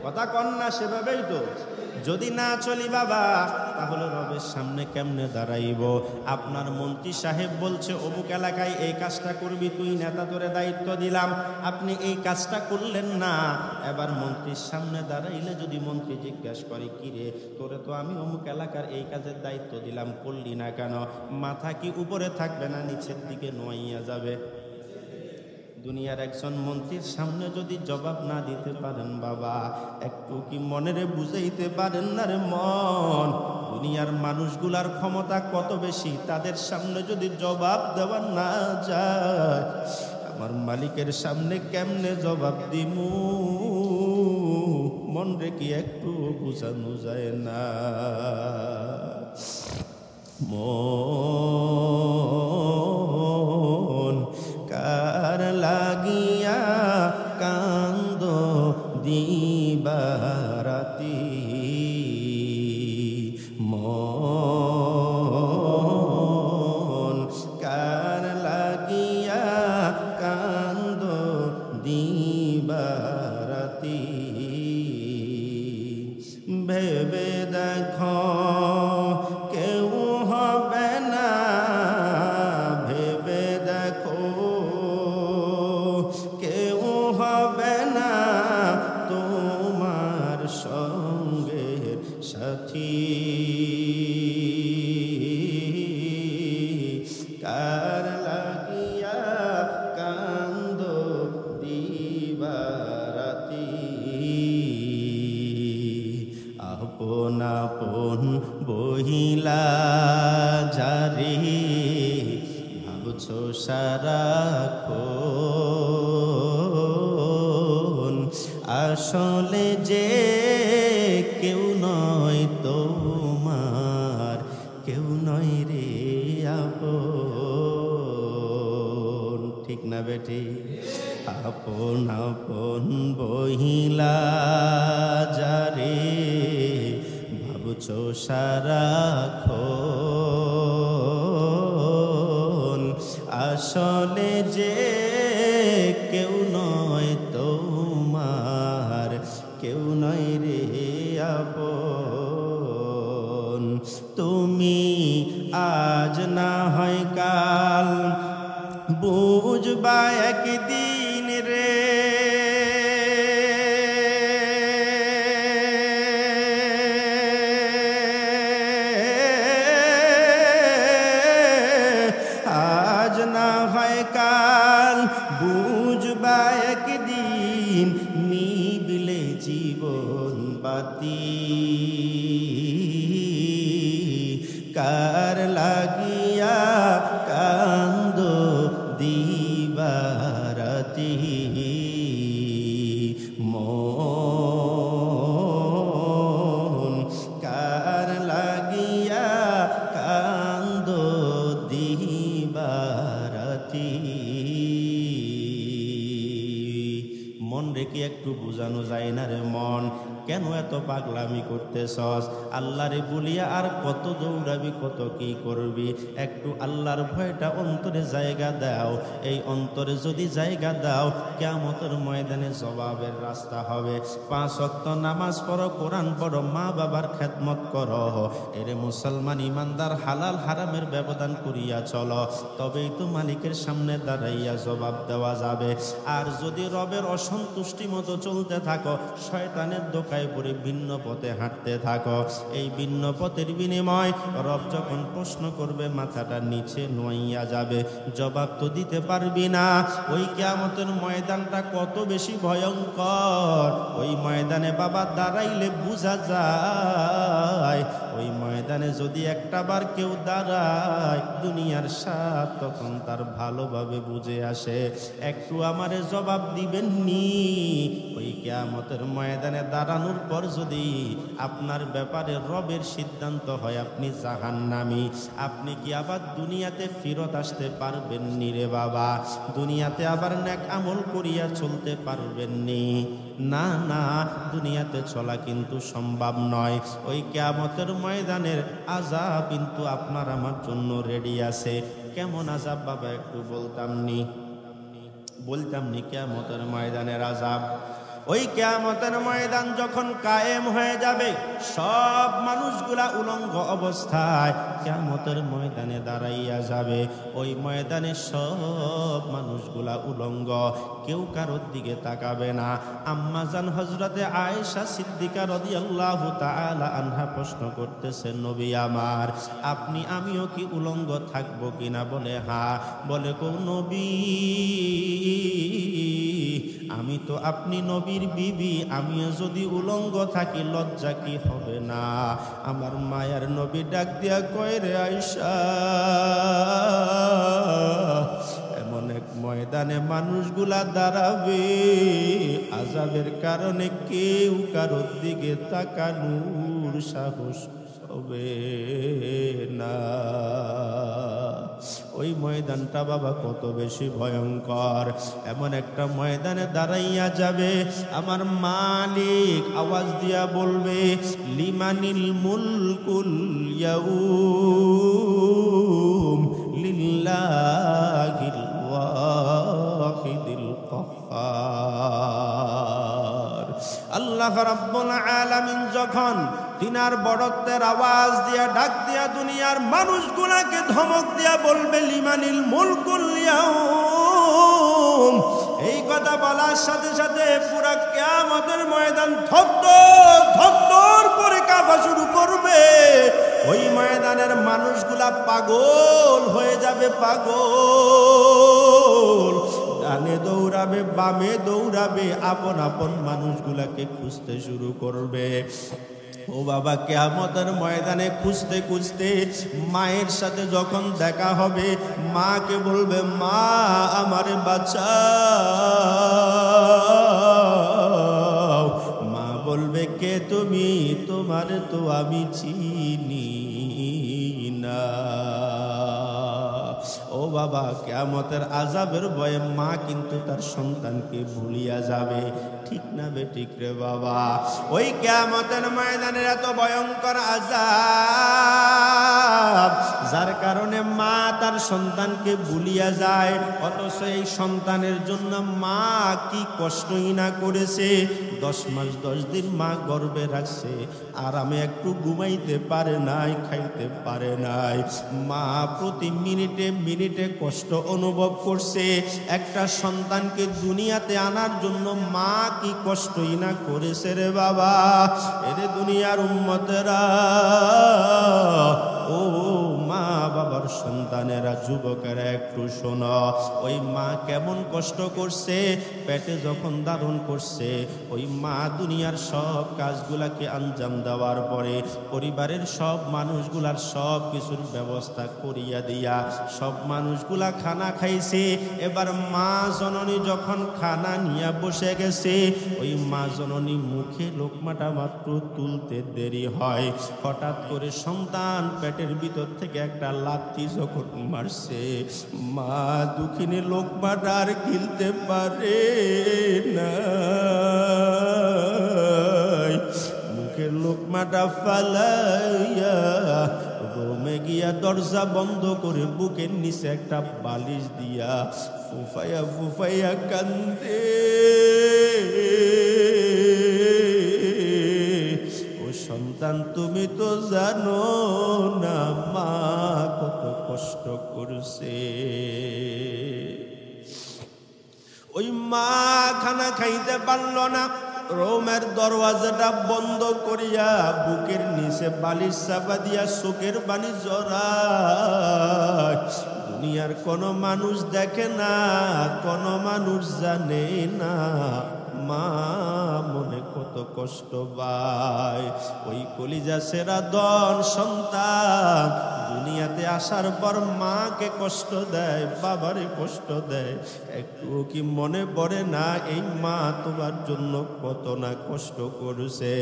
কথা কন না, সেভাবেই তো। যদি না চলি বাবা তাহলে রবের সামনে কেমনে দাঁড়াইব? আপনার মন্ত্রী সাহেব বলছে অমুক এলাকায় এই কাজটা করবি, তুই নেতা, তোরে দায়িত্ব দিলাম, আপনি এই কাজটা করলেন না। এবার মন্ত্রীর সামনে দাঁড়াইলে যদি মন্ত্রী জিজ্ঞাসা করে, কি রে, তোরে তো আমি অমুক এলাকার এই কাজের দায়িত্ব দিলাম, করলি না কেন? মাথা কি উপরে থাকবে না নিচের দিকে নোয়াইয়া যাবে? দুনিয়ার একজন মন্ত্রীর সামনে যদি জবাব না দিতে পারেন বাবা, একটু কি মনেরে বুঝাইতে পারেন না রে মন? দুনিয়ার মানুষগুলার ক্ষমতা কত বেশি, তাদের সামনে যদি জবাব দেওয়া না যায়, আমার মালিকের সামনে কেমনে জবাব দিমু? মন রে কি একটু বুঝানো যায় না? মন কার লাগিয়া কান্দ দিবারাতি, মন কার লাগিয়া কান্দ দিবারাতি, ভেবে দেখো কেউ হবে না, ভেবে দেখো কেউ হবে না তোমার সঙ্গে সাথী। কার লাগিয়া কান্দ দিবারাতি, আপন আপন বহিলা যারে ভাবছো সারাক্ষণ, আসলে যে কেউ নয় তোমার, কেউ নয় রে আপন। ঠিক না বেটি? আপন আপন বহিলা যারে ভাবছো সারাক্ষণ, আসলে যে কেউ নয় তোমার, কেউ নয় রে আপন। তুমি আজ না হয় কাল বুঝবা একদিন রে, আজ না হয় কাল বুঝবা একদিন, নিবিলে জীবন বাতি, কার লাগিয়া কান্দ দিবারাতি, মন কার লাগিয়া কান্দ দিবারাতি। মন রেখে একটু বুঝানো যায় না রে মন? কেন এত পাগলামি করতেছস? আল্লাহরে বলিয়া আর কত দৌড়াবি, কত কি করবি? একটু আল্লাহর ভয়টা অন্তরে জায়গা দাও। এই অন্তরে যদি জায়গা দাও, কিয়ামতের ময়দানে জবাবের রাস্তা হবে। 5 ওয়াক্ত নামাজ পড়ো, কোরআন পড়ো, মা বাবার খেদমত করো, এরে মুসলমান ইমানদার হালাল হারামের ব্যবধান করিয়া চলো, তবেই তো মালিকের সামনে দাঁড়াইয়া জবাব দেওয়া যাবে। আর যদি রবের অসন্তুষ্টি মতো চলতে থাকো, শয়তানের দোকায় পড়ে ভিন্ন পথে হাঁটতে থাকো, এই ভিন্ন পথের বিনিময় রব যখন প্রশ্ন করবে, মাথাটা নিচে নোয়াইয়া যাবে, জবাব তো দিতে পারবি না। ওই কিয়ামতের ময়দানটা কত বেশি ভয়ঙ্কর, ওই ময়দানে বাবা দাঁড়াইলে বুঝা যায়। ওই ময়দানে যদি একটা বার কেউ দাঁড়ায়, দুনিয়ার স্বাদ তখন তার ভালোভাবে বুঝে আসে। একটু আমারে জবাব দিবেন নি? ওই কিয়ামতের ময়দানে দাঁড়ানোর পর যদি আপনার ব্যাপারে রবের সিদ্ধান্ত হয় আপনি জাহান্নামী, আপনি কি আবার দুনিয়াতে ফিরত আসতে পারবেন নি রে বাবা? দুনিয়াতে আবার নেক আমল করিয়া চলতে পারবেন নি? না না, দুনিয়াতে চলা কিন্তু সম্ভব নয়। ওই কিয়ামতের ময়দানের আযাব কিন্তু আপনার আমার জন্য রেডি আছে। কেমন আযাব বাবা একটু বলতাম নি কিয়ামতের ময়দানের আযাব? ওই কিয়ামতের ময়দান যখন কায়েম হয়ে যাবে, সব মানুষগুলা উলঙ্গ অবস্থায় কিয়ামতের ময়দানে দাঁড়াইয়া যাবে। ওই ময়দানে সব মানুষগুলা উলঙ্গ, কেউ কারোর দিকে তাকাবে না। আম্মাজান হযরতে আয়েশা সিদ্দিকা রাদিয়াল্লাহু তাআলা আনহা প্রশ্ন করতেছেন, নবী আমার, আপনি আমিও কি উলঙ্গ থাকবো কিনা? বলে হ্যাঁ। বলে কো নবী, আমি তো আপনি নবীর বিবি, আমিও যদি উলঙ্গ থাকি লজ্জা কি হবে না? আমার মায়ার নবী ডাক দিয়া কয়, রে আয়েশা, এমন এক ময়দানে মানুষগুলা দাঁড়াবে, আযাবের কারণে কেউ কারোর দিকে তাকানোর সাহস হবে না। ওই ময়দানটা বাবা কত বেশি ভয়ঙ্কর। এমন একটা ময়দানে দাঁড়াইয়া যাবে, আমার মালিক আওয়াজ দিয়া বলবে, লিমানিল মুলকুল ইয়াউম লিল্লাহিল ওয়াহিদিল কাহ্হার। আল্লাহ রাব্বুল আলামিন যখন তিনার বড়ত্বের আওয়াজ দিয়া ডাক দিয়া দুনিয়ার মানুষগুলাকে ধমক দিয়া বলবে, লিমানিল মুলকুল ইয়াউম, এই কথা বলার সাথে সাথে পুরা কিয়ামতের ময়দান থরথর থরথর করে কাঁপা শুরু করবে। ওই ময়দানের মানুষগুলা পাগল হয়ে যাবে, পাগল। ডানে দৌড়াবে, বামে দৌড়াবে, আপন আপন মানুষগুলাকে খুঁজতে শুরু করবে। ও বাবা, কিয়ামতের ময়দানে খুঁজতে খুঁজতে মায়ের সাথে যখন দেখা হবে, মাকে বলবে, মা আমারে বাঁচাও। মা বলবে, কে তুমি? তোমারে তো আমি চিনি না। ও বাবা, কিয়ামতের আযাবের ভয়ে মা কিন্তু তার সন্তানকে ভুলিয়া যাবে। ঠিক না বেঠিক রে বাবা? ওই কিয়ামতের ময়দানের এত ভয়ঙ্কর আযাব, যার কারণে মা তার সন্তানকে ভুলিয়া যায়। অথচ এই সন্তানের জন্য মা কি কষ্টই না করেছে। 10 মাস 10 দিন মা গর্ভে রাখছে, আরামে একটু ঘুমাইতে পারে নাই, খাইতে পারে নাই। মা প্রতি মিনিটে মিনিটে কষ্ট অনুভব করছে। একটা সন্তানকে দুনিয়াতে আনার জন্য মা কি কষ্টই না করেছে রে বাবা। এরে দুনিয়ার উম্মতেরা, ও মা বাবার সন্তানেরা, যুবকেরা, একটু শোনো। ওই মা কেমন কষ্ট করছে পেটে যখন ধারণ করছে। ওই মা দুনিয়ার সব কাজগুলাকে আঞ্জাম দেওয়ার পরে পরিবারের সব মানুষগুলার সব কিছুর ব্যবস্থা করিয়া দিয়া সব মানুষগুলা খানা খাইছে। এবার মা জননী যখন খানা নিয়ে বসে গেছে, ওই মা জননী মুখে লোকমাটা মাত্র তুলতে দেরি হয়, হঠাৎ করে সন্তান পেটের ভিতর থেকে একটা লাথি যখন মারছে, মা দুঃখিনী লোকমাটা আর গিলতে পারে না। মুখের লোকমাটা ফালাইয়া রুমে গিয়া দরজা বন্ধ করে বুকের নিচে একটা বালিশ দিয়া ফুফাইয়া ফুফাইয়া কান্দে। ও সন্তান, তুমি তো জানো না মা কত কষ্ট করছে। ওই মা খানা খাইতে পারল না, রোমের দরওয়াজাটা বন্ধ করিয়া বুকের নিচে বালিশ চাপা দিয়া চোখের পানি জড়ায়। দুনিয়ার কোনো মানুষ দেখে না, কোনো মানুষ জানে না মা মনে কত কষ্ট পায়। ওই কলিজা সেরা দন সন্তান দুনিয়াতে আসার পর মাকে কষ্ট দেয়, বাবারে কষ্ট দেয়। একটু কি মনে পড়ে না এই মা তোমার জন্য কত না কষ্ট করছে?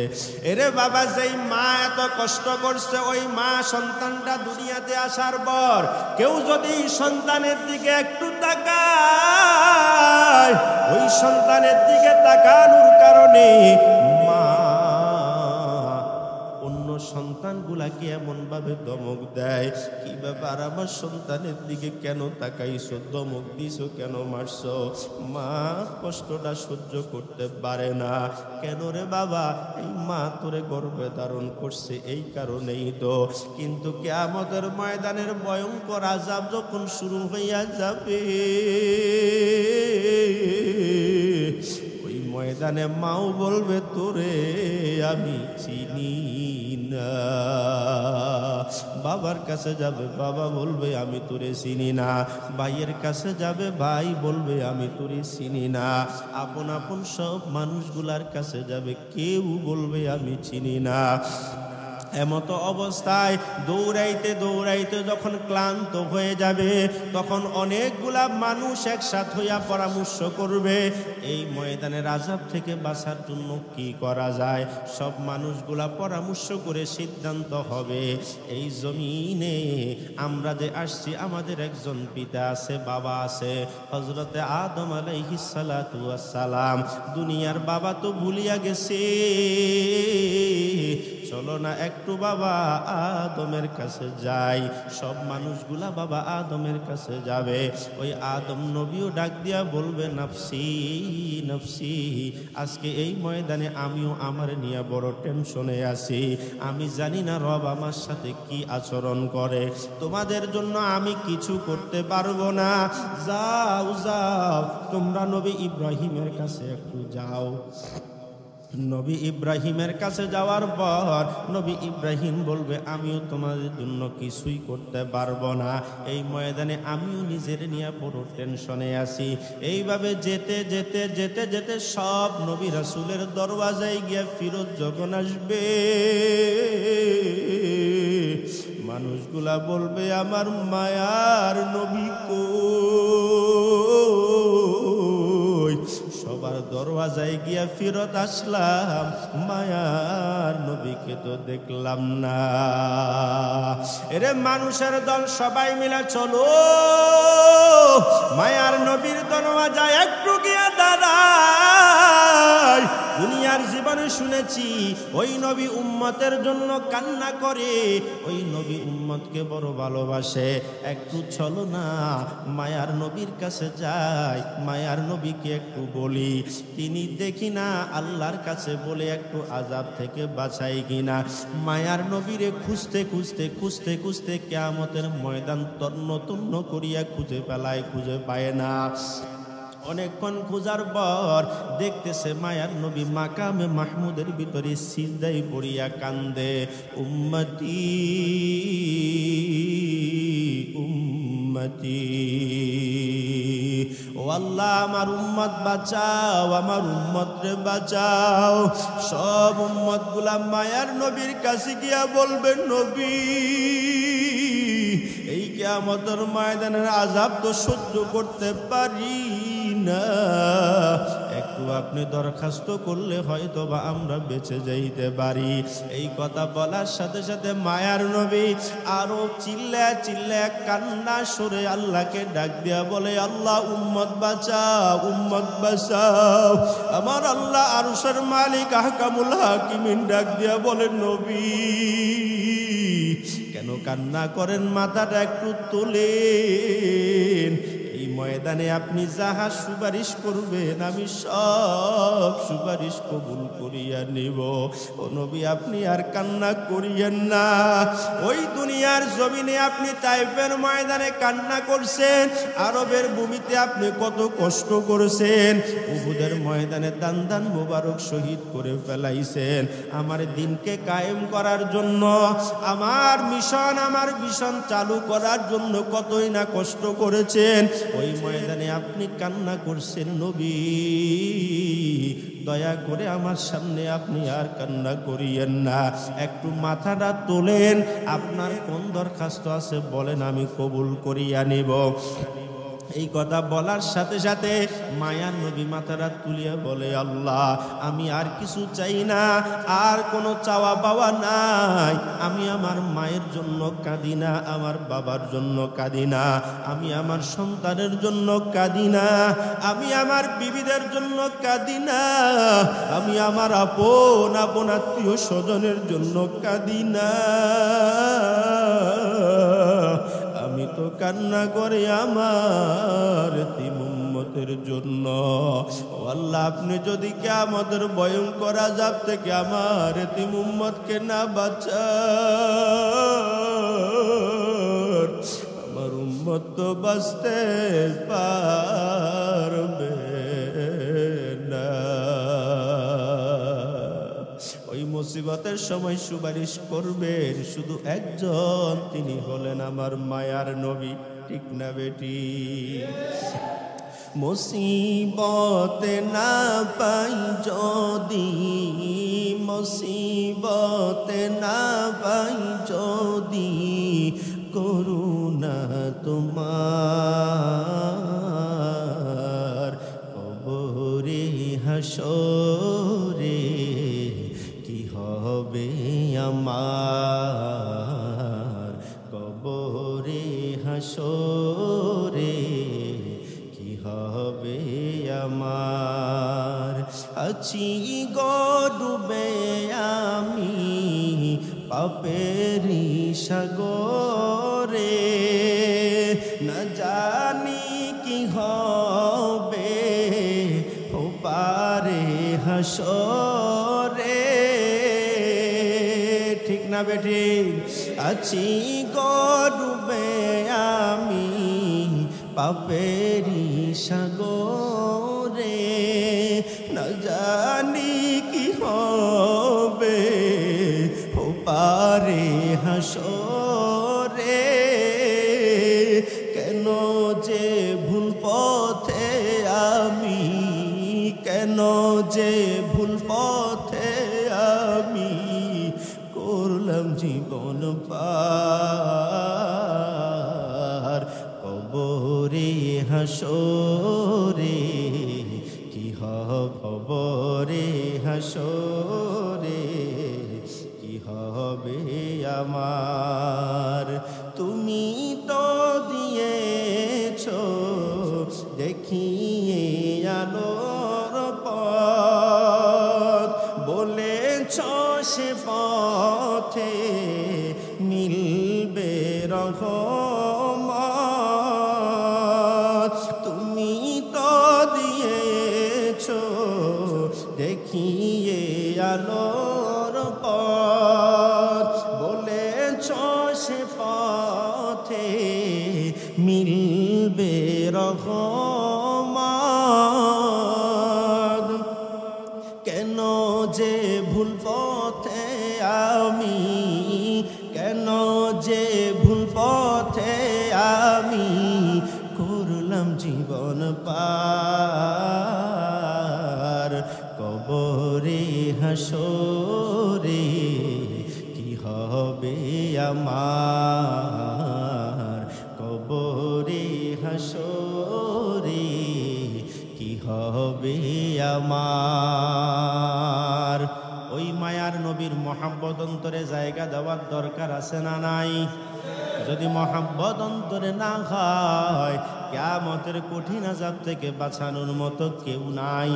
এরে বাবা, যেই মা এত কষ্ট করছে, ওই মা সন্তানটা দুনিয়াতে আসার পর কেউ যদি সন্তানের দিকে একটু তাকায়, ওই সন্তানের দিকে তাকানোর কারণে মা অন্য সন্তান সন্তানগুলাকে এমনভাবে ধমক দেয়, কি ব্যাপার আমার সন্তানের দিকে কেন তাকাইছো, ধমক দিছো কেন, মারছো? মা কষ্টটা সহ্য করতে পারে না। কেন রে বাবা? এই মা তোরে গর্ভে ধারণ করছে এই কারণেই তো। কিন্তু কিয়ামতের ময়দানের ভয়ঙ্কর আযাব যখন শুরু হইয়া যাবে, ওই ময়দানে মাও বলবে তোরে আমি চিনি না। বাবার কাছে যাবে, বাবা বলবে আমি তোরে চিনি না। ভাইয়ের কাছে যাবে, ভাই বলবে আমি তোরে চিনি না। আপন আপন সব মানুষগুলার কাছে যাবে, কেউ বলবে আমি চিনি না। এমতো অবস্থায় দৌড়াইতে দৌড়াইতে যখন ক্লান্ত হয়ে যাবে, তখন অনেকগুলা মানুষ একসাথ হইয়া পরামর্শ করবে এই ময়দানের আযাব থেকে বাঁচার জন্য কি করা যায়। সব মানুষগুলা পরামর্শ করে সিদ্ধান্ত হবে, এই জমিনে আমরা যে আসছি, আমাদের একজন পিতা আছে, বাবা আছে, হযরতে আদম আলাইহিস সালাতু ওয়াস সালাম। দুনিয়ার বাবা তো ভুলিয়া গেছে, চলো না একটু বাবা আদমের কাছে যাই। সব মানুষগুলা বাবা আদমের কাছে যাবে। ওই আদম নবীও ডাক দিয়া বলবে নাফসি নাফসি, আজকে এই ময়দানে আমিও আমার নিয়ে বড় টেনশনে আছি। আমি জানি না রব আমার সাথে কি আচরণ করে, তোমাদের জন্য আমি কিছু করতে পারবো না। যাও যাও, তোমরা নবী ইব্রাহিমের কাছে একটু যাও। নবী ইব্রাহিমের কাছে যাওয়ার পর নবী ইব্রাহিম বলবে আমিও তোমাদের জন্য কিছুই করতে পারবো না, এই ময়দানে আমিও নিজের নিয়ে বড় টেনশনে আছি। এইভাবে যেতে যেতে যেতে যেতে সব নবী রাসূলের দরওয়াজায় গিয়ে ফিরত যখন আসবে, মানুষগুলা বলবে আমার মায়ার নবী কই? সবার দরওয়াজায় গিয়া ফিরত আসলাম, মায়ার নবীকে তো দেখলাম না। এরে মানুষের দল সবাই মিলে চলো, মায়ার নবীর দরওয়াজায় একটু গিয়া দাঁড়াই। দুনিয়ার জীবনে শুনেছি ওই নবী উম্মতের জন্য কান্না করে, ওই নবী উম্মতকে বড় ভালোবাসে। একটু চলো না মায়ার নবীর কাছে যাই, মায়ার নবীকে একটু বলি, তিনি দেখি না আল্লাহর কাছে বলে একটু আযাব থেকে বাঁচাই কিনা। মায়ার নবীরে খুঁজতে খুঁজতে খুঁজতে খুঁজতে কিয়ামতের ময়দান তন্ন তন্ন করিয়া খুঁজে পেলায়, খুঁজে পায় না। অনেকক্ষণ খোঁজার পর দেখতেছে মায়ার নবী মাকামে মাহমুদের ভিতরে সিজদায় পড়িয়া কান্দে, উম্মতি উম্মতি, ও আল্লাহ আমার উম্মত বাঁচাও, আমার উম্মত রে বাঁচাও। সব উম্মত গুলা মায়ার নবীর কাছে গিয়া বলবেন নবী এই কিয়ামতের ময়দানের আযাব তো সহ্য করতে পারি না, একটু আপনি দরখাস্ত করলে হয়তো বা আমরা বেঁচে যাইতে পারি। এই কথা বলার সাথে সাথে মায়ার নবী আরো চিল্লায় চিল্লায় কান্না সরে আল্লাহকে ডাক দিয়া বলে আল্লাহ উম্মত বাঁচাও, উম্মত বাঁচাও। আমার আল্লাহ আরশের মালিক আহকামুল হাকিমিন ডাক দিয়া বলে নবী কেন কান্না করেন, মাথাটা একটু তোলেন। এই ময়দানে আপনি যাহা সুপারিশ করবেন আমি সব সুপারিশ কবুল করিয়া নিব। ও নবী আপনি আর কান্না করিয়েন না। ওই দুনিয়ার জমিনে আপনি তাইফের ময়দানে কান্না করছেন, আরবের ভূমিতে আপনি কত কষ্ট করেছেন, উহুদের ময়দানে দান দান মোবারক শহীদ করে ফেলাইছেন। আমার দিনকে কায়েম করার জন্য, আমার মিশন চালু করার জন্য কতই না কষ্ট করেছেন। ওই ময়দানে আপনি কান্না করছেন নবী, দয়া করে আমার সামনে আপনি আর কান্না করিয়েন না, একটু মাথাটা তোলেন। আপনার কোন দরখাস্ত আছে বলেন, আমি কবুল করিয়া নিব। এই কথা বলার সাথে সাথে মায়ার নবী মাথাটা তুলিয়া বলে, আল্লাহ আমি আর কিছু চাই না, আর কোনো চাওয়া পাওয়া নাই। আমি আমার মায়ের জন্য কাঁদি না, আমার বাবার জন্য কাঁদি না, আমি আমার সন্তানের জন্য কাঁদি না, আমি আমার বিবিদের জন্য কাঁদি না, আমি আমার আপন আপন আত্মীয় স্বজনের জন্য কাঁদি না, আমি তো কান্না করে আমার এতিম উম্মতের জন্য। ও আল্লাহ, আপনি যদি কিয়ামতের ভয়ঙ্কর আযাব থেকে আমার এতিম উম্মতকে না বাঁচান, আমার উম্মত তো বাঁচতে পারবে না। ওই মুসিবতের সময় সুপারিশ করবেন শুধু একজন, তিনি হলেন আমার মায়ার নবী। ঠিক না বেটি? মুসিবতে না পাই যদি, মুসিবতে না পাই যদি, করুণা তোমার কবরে হাসরে কি হবে আমার, কবরে হাসরে কি হবে আমার। আছি গডুবে আমি পাপেরি সাগরে, না জানি কি হবে ও পারে হাসরে। ঠিক না বেটি? আছি গডুবে আমি পাপেরি সাগরে, না জানি কি হবে ও পারে হাসরে। কেন যে ভুল পথে আমি, কেন যে ভুল পথে আমি করলাম জীবন পার, কবরে হাসরে কি হবে হাসরে কি হবে আমার। তুমি তো দিয়েছো দেখিয়ে আলোর পথ, বলেছ সে পথে মিলবে রহমত। তুমি তো দিয়েছো দেখিয়ে আলোর পথ, বলেছ সে পথে মিলবে রহমত। কেন যে ভুল পথে আমি, কেন যে ভুল পথে আমি করলাম জীবন পার, কবরে হাসরে কি হবে আমার, কবরে হাসরে কি হবে আমার। ওই মায়ার নবীর মহাব্বত অন্তরে জায়গা দেওয়ার দরকার আছে না নাই? যদি মহাব্বত অন্তরে না হয়, কিয়ামতের কঠিন আযাব থেকে বাঁচানোর মতো কেউ নাই।